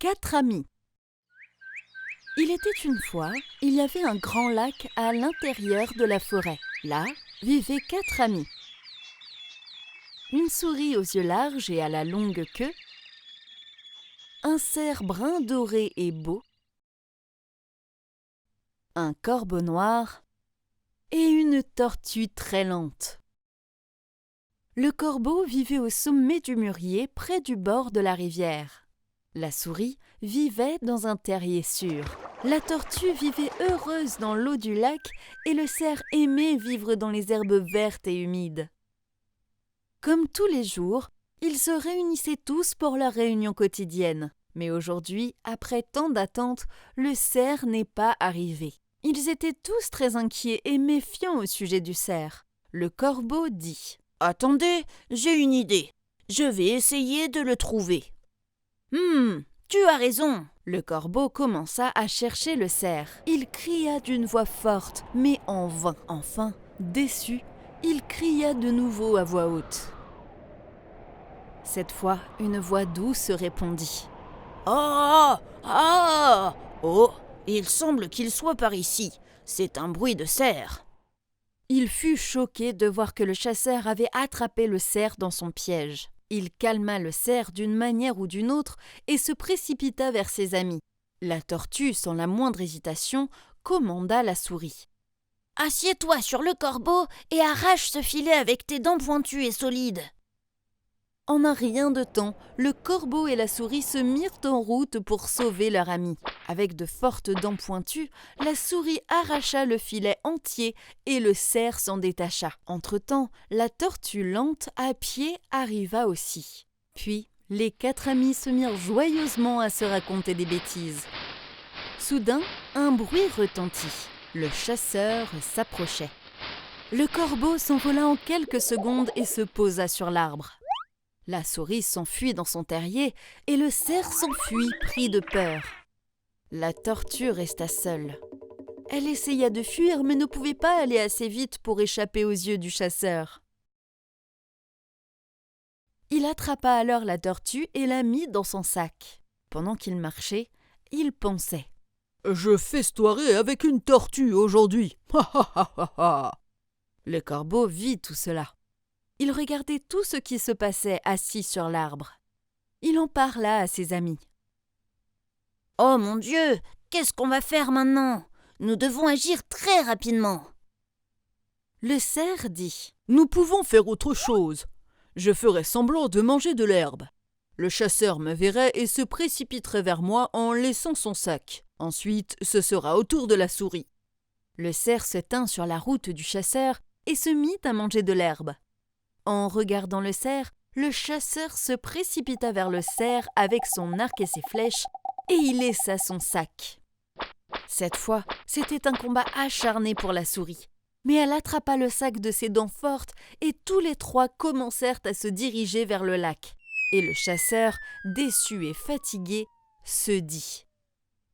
4 amis. Il était une fois, il y avait un grand lac à l'intérieur de la forêt. Là vivaient 4 amis. Une souris aux yeux larges et à la longue queue, un cerf brun doré et beau, un corbeau noir et une tortue très lente. Le corbeau vivait au sommet du mûrier près du bord de la rivière. La souris vivait dans un terrier sûr. La tortue vivait heureuse dans l'eau du lac et le cerf aimait vivre dans les herbes vertes et humides. Comme tous les jours, ils se réunissaient tous pour leur réunion quotidienne. Mais aujourd'hui, après tant d'attentes, le cerf n'est pas arrivé. Ils étaient tous très inquiets et méfiants au sujet du cerf. Le corbeau dit : « Attendez, j'ai une idée. Je vais essayer de le trouver. »« Tu as raison. » Le corbeau commença à chercher le cerf. Il cria d'une voix forte, mais en vain. Enfin, déçu, il cria de nouveau à voix haute. Cette fois, une voix douce répondit : « Oh, il semble qu'il soit par ici. C'est un bruit de cerf. » Il fut choqué de voir que le chasseur avait attrapé le cerf dans son piège. Il calma le cerf d'une manière ou d'une autre et se précipita vers ses amis. La tortue, sans la moindre hésitation, commanda la souris. « Assieds-toi sur le corbeau et arrache ce filet avec tes dents pointues et solides. » En un rien de temps, le corbeau et la souris se mirent en route pour sauver leur ami. Avec de fortes dents pointues, la souris arracha le filet entier et le cerf s'en détacha. Entre-temps, la tortue lente à pied arriva aussi. Puis, les 4 amis se mirent joyeusement à se raconter des bêtises. Soudain, un bruit retentit. Le chasseur s'approchait. Le corbeau s'envola en quelques secondes et se posa sur l'arbre. La souris s'enfuit dans son terrier et le cerf s'enfuit pris de peur. La tortue resta seule. Elle essaya de fuir mais ne pouvait pas aller assez vite pour échapper aux yeux du chasseur. Il attrapa alors la tortue et la mit dans son sac. Pendant qu'il marchait, il pensait : « Je festoierai avec une tortue aujourd'hui. Le corbeau vit tout cela. Il regardait tout ce qui se passait assis sur l'arbre. Il en parla à ses amis. « Oh mon Dieu, qu'est-ce qu'on va faire maintenant ? Nous devons agir très rapidement. » Le cerf dit : « Nous pouvons faire autre chose. Je ferai semblant de manger de l'herbe. Le chasseur me verrait et se précipiterait vers moi en laissant son sac. Ensuite, ce sera au tour de la souris. » Le cerf se tint sur la route du chasseur et se mit à manger de l'herbe. En regardant le cerf, le chasseur se précipita vers le cerf avec son arc et ses flèches et y laissa son sac. Cette fois, c'était un combat acharné pour la souris. Mais elle attrapa le sac de ses dents fortes et tous les 3 commencèrent à se diriger vers le lac. Et le chasseur, déçu et fatigué, se dit :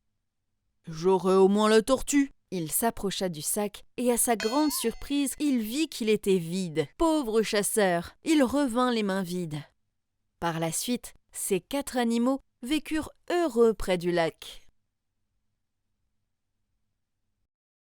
« J'aurai au moins la tortue. » Il s'approcha du sac et à sa grande surprise, il vit qu'il était vide. Pauvre chasseur, il revint les mains vides. Par la suite, ces 4 animaux vécurent heureux près du lac.